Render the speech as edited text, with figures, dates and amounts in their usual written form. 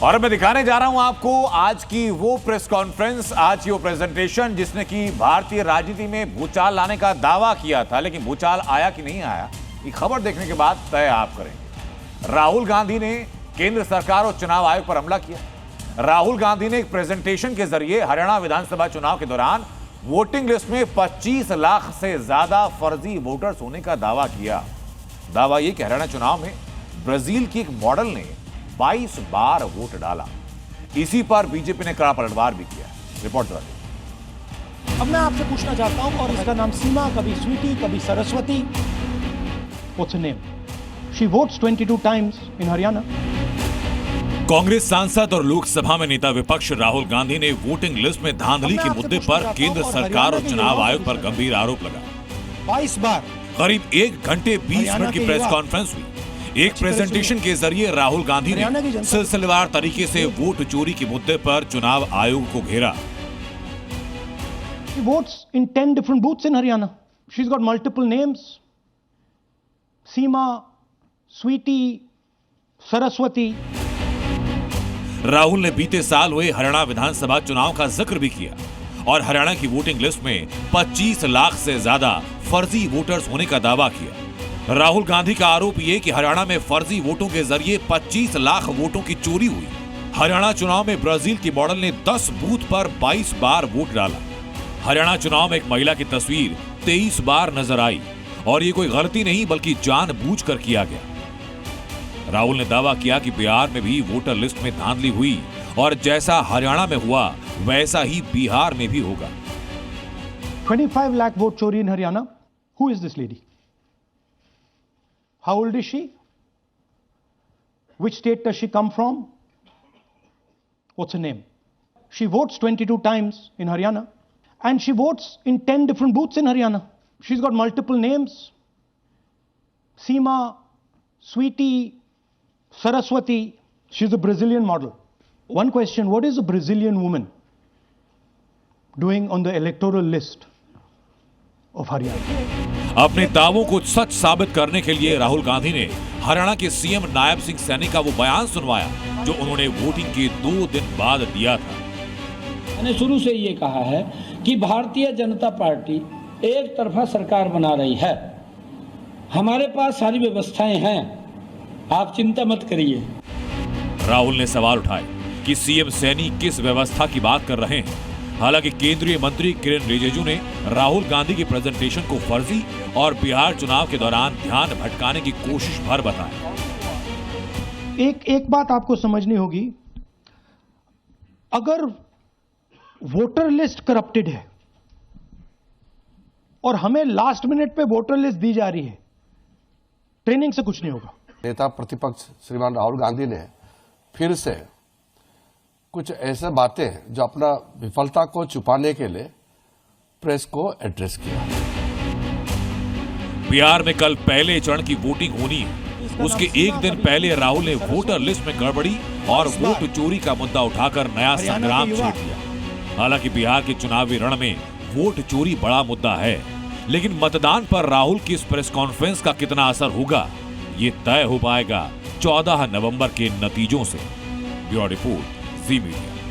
और मैं दिखाने जा रहा हूं आपको आज की वो प्रेस कॉन्फ्रेंस, आज की वो प्रेजेंटेशन जिसने की भारतीय राजनीति में भूचाल लाने का दावा किया था, लेकिन भूचाल आया कि नहीं आया ये खबर देखने के बाद तय आप करेंगे। राहुल गांधी ने केंद्र सरकार और चुनाव आयोग पर हमला किया। राहुल गांधी ने एक प्रेजेंटेशन के जरिए हरियाणा विधानसभा चुनाव के दौरान वोटिंग लिस्ट में 25 लाख से ज्यादा फर्जी वोटर्स होने का दावा किया। दावा यह कि हरियाणा चुनाव में ब्राजील की एक मॉडल ने 22 बार वोट डाला। इसी पर बीजेपी ने कड़ा पलटवार भी किया। रिपोर्ट जरा देखिए। अब मैं आपसे पूछना चाहता हूं, और इसका नाम सीमा, कभी स्वीटी, कभी Saraswati. What's her name? She votes 22 times in Haryana. Congress सांसद और लोकसभा में नेता विपक्ष राहुल गांधी ने वोटिंग लिस्ट में धांधली के मुद्दे पर केंद्र सरकार और चुनाव आयोग पर गंभीर आरोप लगाया। 22 बार। करीब 1 घंटे 20 मिनट की प्रेस कॉन्फ्रेंस हुई। एक प्रेजेंटेशन के जरिए राहुल गांधी ने सिलसिलेवार तरीके से वोट चोरी के मुद्दे पर चुनाव आयोग को घेरा। She votes in 10 different booths in Haryana. She's got multiple names. सीमा, स्वीटी, सरस्वती। राहुल ने बीते साल हुए हरियाणा विधानसभा चुनाव का जिक्र भी किया और हरियाणा की वोटिंग लिस्ट में 25 लाख से ज्यादा फर्जी वोटर्स होने का दावा किया। राहुल गांधी का आरोप ये कि हरियाणा में फर्जी वोटों के जरिए 25 लाख वोटों की चोरी हुई। हरियाणा चुनाव में ब्राजील की मॉडल ने 10 बूथ पर 22 बार वोट डाला। हरियाणा चुनाव में एक महिला की तस्वीर 23 बार नजर आई और ये कोई गलती नहीं बल्कि जानबूझकर किया गया। राहुल ने दावा किया कि बिहार में भी वोटर लिस्ट में धांधली हुई और जैसा हरियाणा में हुआ वैसा ही बिहार में भी होगा। 25 lakh vote chori in Haryana. Who is this lady? How old is she? Which state does she come from? What's her name? She votes 22 times in Haryana, and she votes in 10 different booths in Haryana. She's got multiple names. Seema, Sweetie, Saraswati. She's a Brazilian model. One question, what is a Brazilian woman doing on the electoral list of Haryana? अपने दावों को सच साबित करने के लिए राहुल गांधी ने हरियाणा के CM Nayab Singh Saini का वो बयान सुनवाया जो उन्होंने वोटिंग के 2 दिन बाद दिया था। मैंने शुरू से ये कहा है कि भारतीय जनता पार्टी एक तरफा सरकार बना रही है। हमारे पास सारी व्यवस्थाएं हैं, आप चिंता मत करिए। राहुल ने सवाल उठाए कि सीएम सैनी किस व्यवस्था की बात कर रहे हैं। हालांकि केंद्रीय मंत्री किरण रिजिजू ने राहुल गांधी की प्रेजेंटेशन को फर्जी और बिहार चुनाव के दौरान ध्यान भटकाने की कोशिश भर बताया। एक बात आपको समझनी होगी, अगर वोटर लिस्ट करप्टेड है और हमें लास्ट मिनट पे वोटर लिस्ट दी जा रही है, ट्रेनिंग से कुछ नहीं होगा। नेता प्रतिपक्ष श्रीमान राहुल गांधी ने फिर से कुछ ऐसे बातें जो अपना विफलता को छुपाने के लिए प्रेस को एड्रेस किया। बिहार में कल पहले चरण की वोटिंग होनी है। उसके एक दिन पहले राहुल ने वोटर लिस्ट में गड़बड़ी और वोट चोरी का मुद्दा उठाकर नया संग्राम छेड़ दिया। हालांकि बिहार के चुनावी रण में वोट चोरी बड़ा मुद्दा है, लेकिन मतदान पर राहुल की इस प्रेस कॉन्फ्रेंस का कितना असर होगा ये तय हो पाएगा 14 नवंबर के नतीजों से। ब्यूरो रिपोर्ट, जी मीडिया।